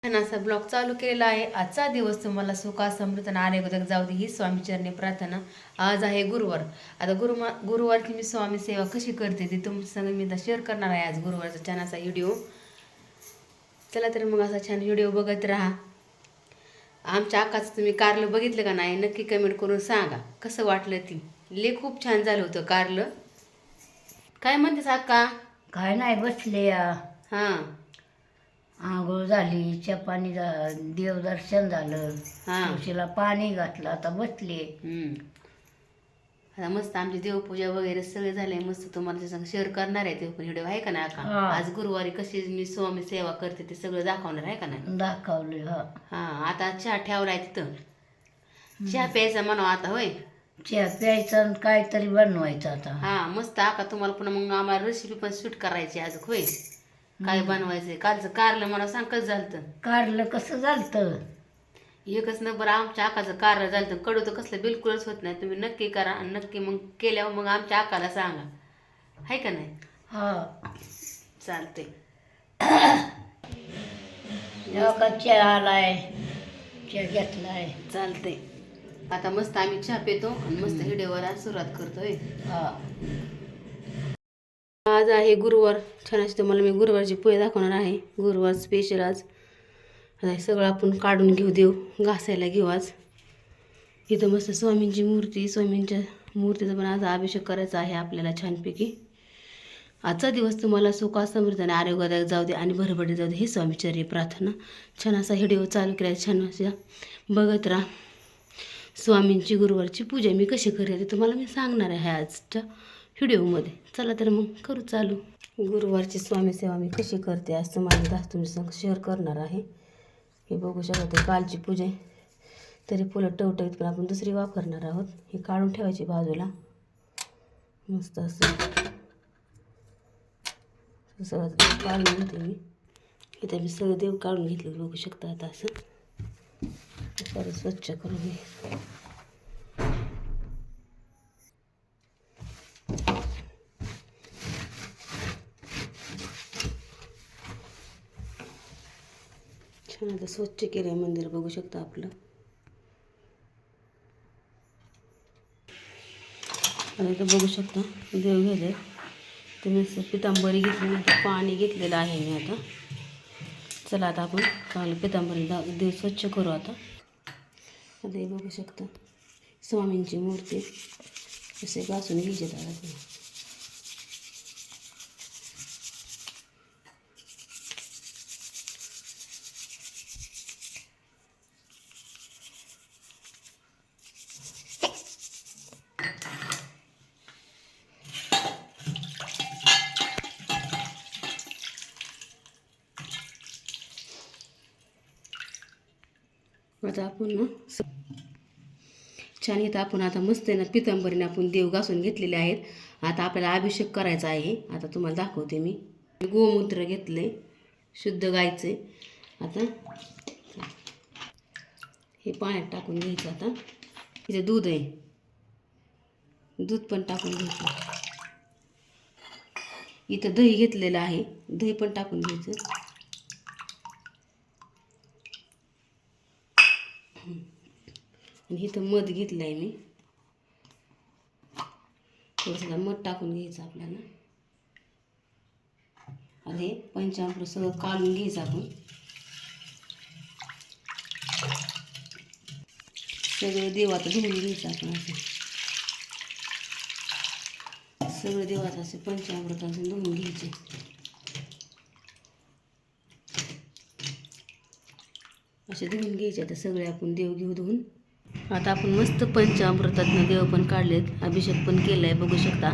आणि असा ब्लॉग चालू केलेला आहे. आजचा दिवस तुम्हाला सुखा समृद्ध आणि आरोग्यदायक जाऊ दे ही स्वामीचरणी प्रार्थना. आज आहे गुरुवार. आता गुरुवारची मी स्वामी सेवा कशी करते ती तुमच्या संग मी आता शेअर करणार आहे. आज गुरुवारचा छान असा व्हिडिओ. चला तर मग असा छान व्हिडिओ बघत राहा. आमच्या अक्काचं तुम्ही कारलं बघितलं का नाही नक्की कमेंट करून सांगा कसं वाटलं ती. ले खूप छान झालं होतं कारलं. काय म्हणतेस अक्का? काय नाही बसले हां आंघोळ झाली, चपानी देवदर्शन झालं, हां तुळशीला पाणी घातलं, आता बसले. आता मस्त आमची देवपूजा वगैरे सगळे झाले. मस्त तुम्हाला त्याचं शेअर करणार आहे. ते पण व्हिडिओ आहे का नाही अक्का? हा. आज गुरुवारी कशी मी स्वामी सेवा करते ते सगळं दाखवणार आहे का नाही? दाखवले. हां आता चहा ठेवलाय तिथं. चहा प्यायचा म्हणा आता होय. चहा प्यायचा आणि काहीतरी बनवायचं आता. हां मस्त अक्का तुम्हाला पुन्हा मग आम्हाला रेसिपी पण शूट करायची आज होय. काय बनवायचंय कालचं कारलं मला सांग कसं झालं. कारलं कसं झालतं? एकच नंबर आमच्या आकाचं कारलं झालं. कडू तर कसलं बिलकुलच होत नाही. तुम्ही नक्की करा आणि नक्की मग केल्यावर मग आमच्या आकाला सांगा आहे का नाही? चालते. का चहा आलाय, चहा घेतलाय. चालते. आता मस्त आम्ही चहा पितो आणि मस्त व्हिडिओवर सुरुवात करतोय. आज आहे गुरुवार. छान अशी तुम्हाला मी गुरुवारची पोहे दाखवणार आहे. गुरुवार स्पेशल आज. आता हे सगळं आपण काढून घेऊ, देव घासायला घेऊ. आज इथं मस्त स्वामींची मूर्ती, स्वामींच्या मूर्तीचा पण आज अभिषेक करायचा आहे आपल्याला छानपैकी. आजचा दिवस तुम्हाला सुखा समृद्ध आणि आरोग्यदायक जाऊ दे आणि भरभरी जाऊ दे ही स्वामीचर्य प्रार्थना. छान असा व्हिडिओ चालू केला. छान असा बघत राहा. स्वामींची गुरुवारची पूजा मी कशी करते ते तुम्हाला मी सांगणार आहे आजच्या व्हिडिओमध्ये. चला तर मग करू चालू. गुरुवारची स्वामी सेवा मी कशी करते आज तुम्हाला तुमच्या शेअर करणार आहे. हे बघू शकता कालची पूजा तरी फुलं टवटवीत पण आपण दुसरी वापरणार आहोत. हे काढून ठेवायची बाजूला. मस्त असं सगळं काढून घेते मी. इथे मी सगळं देव काढून घेतलं बघू शकता. आता असं सगळं स्वच्छ करून घे. छान आता स्वच्छ केलं आहे मंदिर बघू शकता आपलं. आता इथं बघू शकता देव घ्यायचे. तुम्ही पितांबरी घेतली, पाणी घेतलेलं आहे मी आता. चला आता आपण चांगलं पितांबरी देव स्वच्छ करू आता. आता हे बघू शकता स्वामींची मूर्ती असे घासून घ्यायचे. आता आता आपण ना छान इथं आपण आता मस्त आहे ना पितांबरीने आपण देव घासून घेतलेले आहेत. आता आपल्याला अभिषेक करायचा आहे. आता तुम्हाला दाखवते मी. गोमूत्र घेतले शुद्ध गायचे. आता हे पाण्यात टाकून घ्यायचं. आता इथे दूध आहे, दूध पण टाकून घ्यायचं. इथं दही घेतलेलं आहे, दही पण टाकून घ्यायचं. आणि इथं मध घेतलं आहे मी. थोडंसं मध टाकून घ्यायचं आपल्याला. आणि हे पंचामृत सगळं काढून घ्यायचं आपण. सगळं देवाचं धुवून घ्यायचं आपण. असं सगळं देवाचं असे पंचामृताचं धुवून घ्यायचे. असे धुवून घ्यायचे. आता सगळे आपण देव घेऊ धुवून. आता आपण मस्त पंचामृतातनं देव पण काढलेत, अभिषेक पण केला आहे बघू शकता.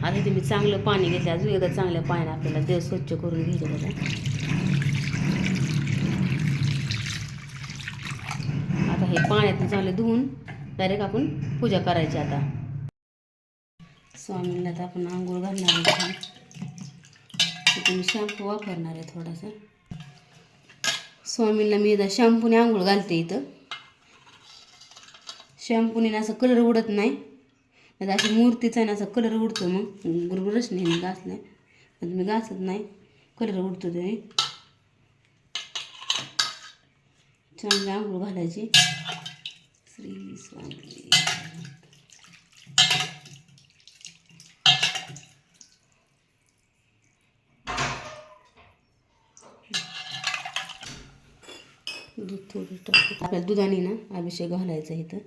आता इथे मी चांगलं पाणी घेतलं. अजून एकदा चांगल्या पाण्याने आपल्याला देव स्वच्छ करून घ्यायचं. त्याला आता हे पाण्यातून चांगलं धुवून डायरेक्ट आपण पूजा करायची. आता स्वामींना तर आपण आंघोळ घालणार आहे. इथे मी शॅम्पू वापरणार आहे थोडासा. स्वामींना मी इथं शॅम्पूने आंघोळ घालते. इथं शॅम्पूने असं कलर उडत नाही. आता अशी मूर्तीचा ना असा कलर उडतो. मग ब्रशने घासल्या मी घासत नाही, कलर उडतो ते. चांगली आंघोळ घालायची. श्री स्वामी दूध थोडं टाकू. आपल्याला दुधाने ना अभिषेक घालायचा इथं.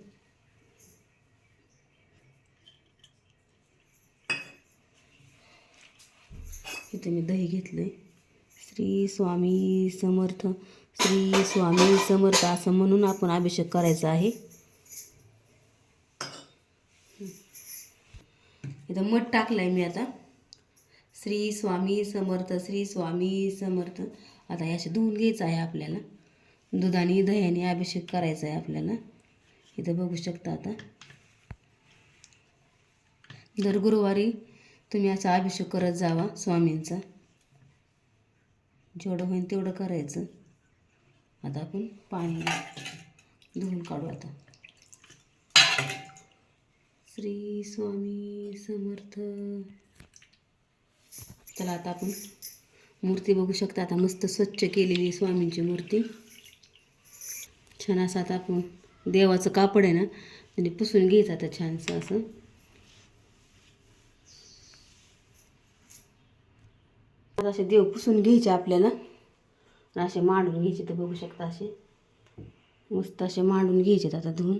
इथं मी दही घेतलंय. श्री स्वामी समर्थ, श्री स्वामी समर्थ असं म्हणून आपण अभिषेक करायचा आहे. इथं मध टाकलाय मी आता. श्री स्वामी समर्थ, श्री स्वामी समर्थ. आता हे असे धुवून घ्यायचं आहे आपल्याला. दुधाने दह्याने अभिषेक करायचा आहे आपल्याला. इथं बघू शकता. आता दर गुरुवारी तुम्ही असा अभिषेक करत जावा स्वामींचा. जेवढं होईल तेवढं करायचं. आता आपण पाणी धुवून काढू. आता श्री स्वामी समर्थ. चला आता आपण मूर्ती बघू शकता. आता मस्त स्वच्छ केलेली स्वामींची मूर्ती. छान असं आता आपण देवाचं कापड आहे ना त्याने पुसून घ्यायचं आता छानसं असं. असे देव पुसून घ्यायचे आपल्याला. असे मांडून घ्यायचे. तर बघू शकता असे मस्त असे मांडून घ्यायचे आता धुवून.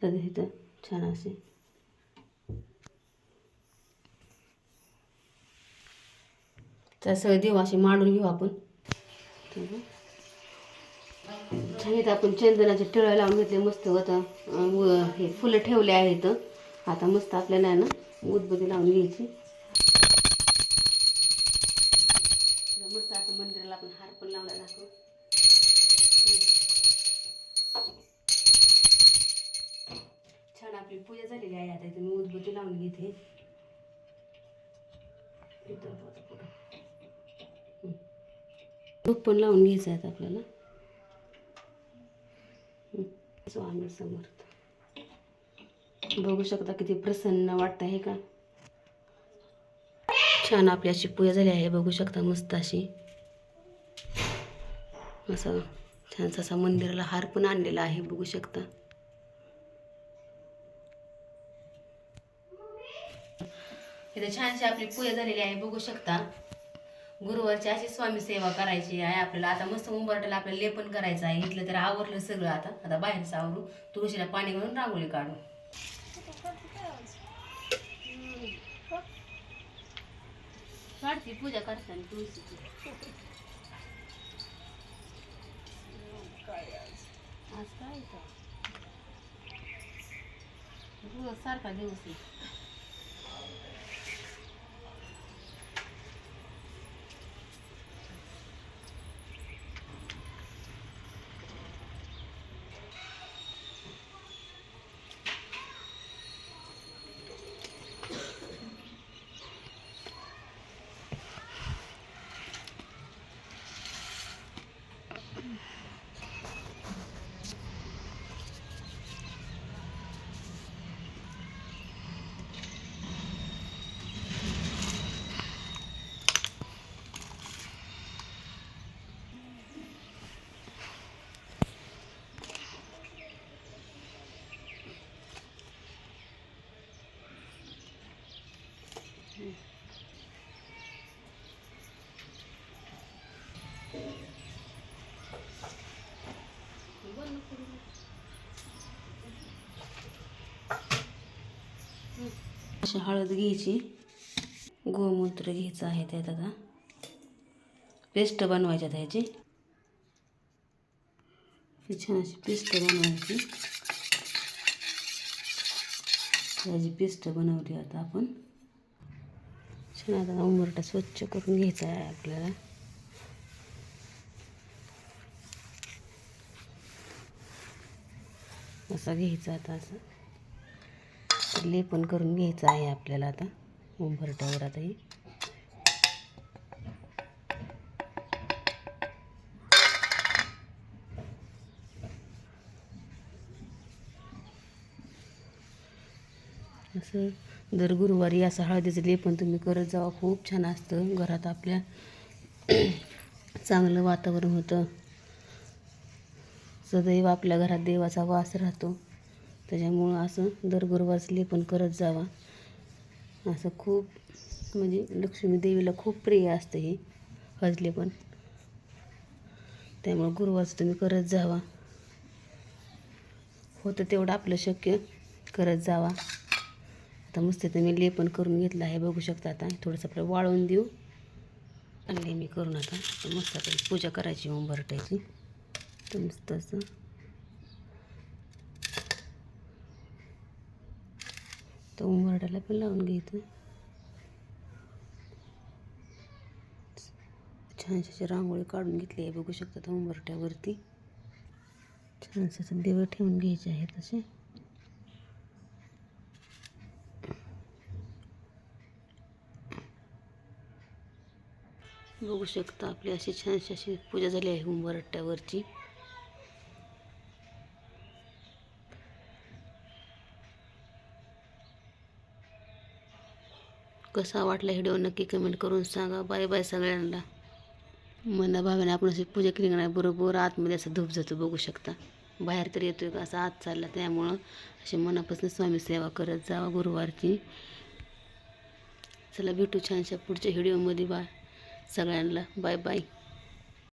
तर इथं छान असे तर सगळे देव असे मांडून घेऊ आपण. छान इथं आपण चंदनाचे टिळा लावून घेतले मस्त. आता हे फुलं ठेवले आहेत. आता मस्त आपल्याला आहे ना उदबत्ती लावून घ्यायची. मस्त आता मंदिराला आपण हार पण लावला दाखव. छान आपली पूजा झालेली आहे. आता इथं मी उदबत्ती लावून घेते. धूप पण लावून घ्यायचं आहे आपल्याला. स्वामी समर्थ. बघू शकता किती प्रसन्न वाटत आहे का. छान आपली अशी पूजा झाली आहे. बघू शकता मस्त अशी. असं छानसा असा मंदिराला हार पण आणलेला आहे. बघू शकता. इथे छानशी आपली पूजा झालेली आहे. बघू शकता. गुरुवारची अशी स्वामी सेवा करायची आहे आपल्याला. आता मस्त उंबरट्याला आपल्याला लेपन करायचं आहे. इथलं तर आवरलं सगळं. आता बाहेरचं आवरू. तुळशीला पाणी घालून रांगोळी काढू. काढते पूजा करताना तुळशीची. आज काय रोज सारखा दिवस आहे. अशी हळद घ्यायची. गोमूत्र घ्यायचं आहे त्यात. आता पेस्ट बनवायच्या त्याची. छान अशी पेस्ट बनवायची. त्याची पेस्ट बनवली आता आपण. छान आता उंबरटा स्वच्छ करून घ्यायचा आहे आपल्याला. असा घ्यायचा. आता असं लेपन करून घ्यायचं आहे आपल्याला आता उंबरट्यावर. आता हे असं दर गुरुवारी असं हळदीचं लेपन तुम्ही करत जावा. खूप छान असतं. घरात आपल्या चांगलं वातावरण होतं. सदैव आपल्या घरात देवाचा वास राहतो. त्याच्यामुळं असं दर गुरुवारचं लेपन करत जावा. असं खूप म्हणजे लक्ष्मी देवीला खूप प्रिय असतं हे हळदलेपन. त्यामुळं गुरुवारचं तुम्ही करत जावा. होतं तेवढं आपलं शक्य करत जावा. आता मस्त तुम्ही लेपन करून घेतलं आहे, बघू शकता. आता थोडंसं आपलं वाळवून देऊ आणले मी करून. आता मस्त आता पूजा करायची उंबरठ्याची. तर मस्त असं तर उंबरठ्याला पण लावून घ्यायचं. छानशी अशी रांगोळी काढून घेतली आहे, बघू शकता. तर उंबरठ्यावरती छानसे असं देवं ठेवून घ्यायचे आहेत असे. बघू शकता आपली अशी छानशी अशी पूजा झाली आहे उंबरठ्यावरची. कसा वाटला व्हिडिओ नक्की कमेंट करून सांगा. बाय बाय सगळ्यांना. मनाभावाने आपण अशी पूजा केली नाही बरोबर आतमध्ये असं धूप जातो, बघू शकता. बाहेर तर येतोय का असा आत चालला. त्यामुळं अशी मनापासून स्वामी सेवा करत जावा गुरुवारची. चला भेटू छानशा पुढच्या व्हिडिओमध्ये. बाय सगळ्यांना. Bye bye.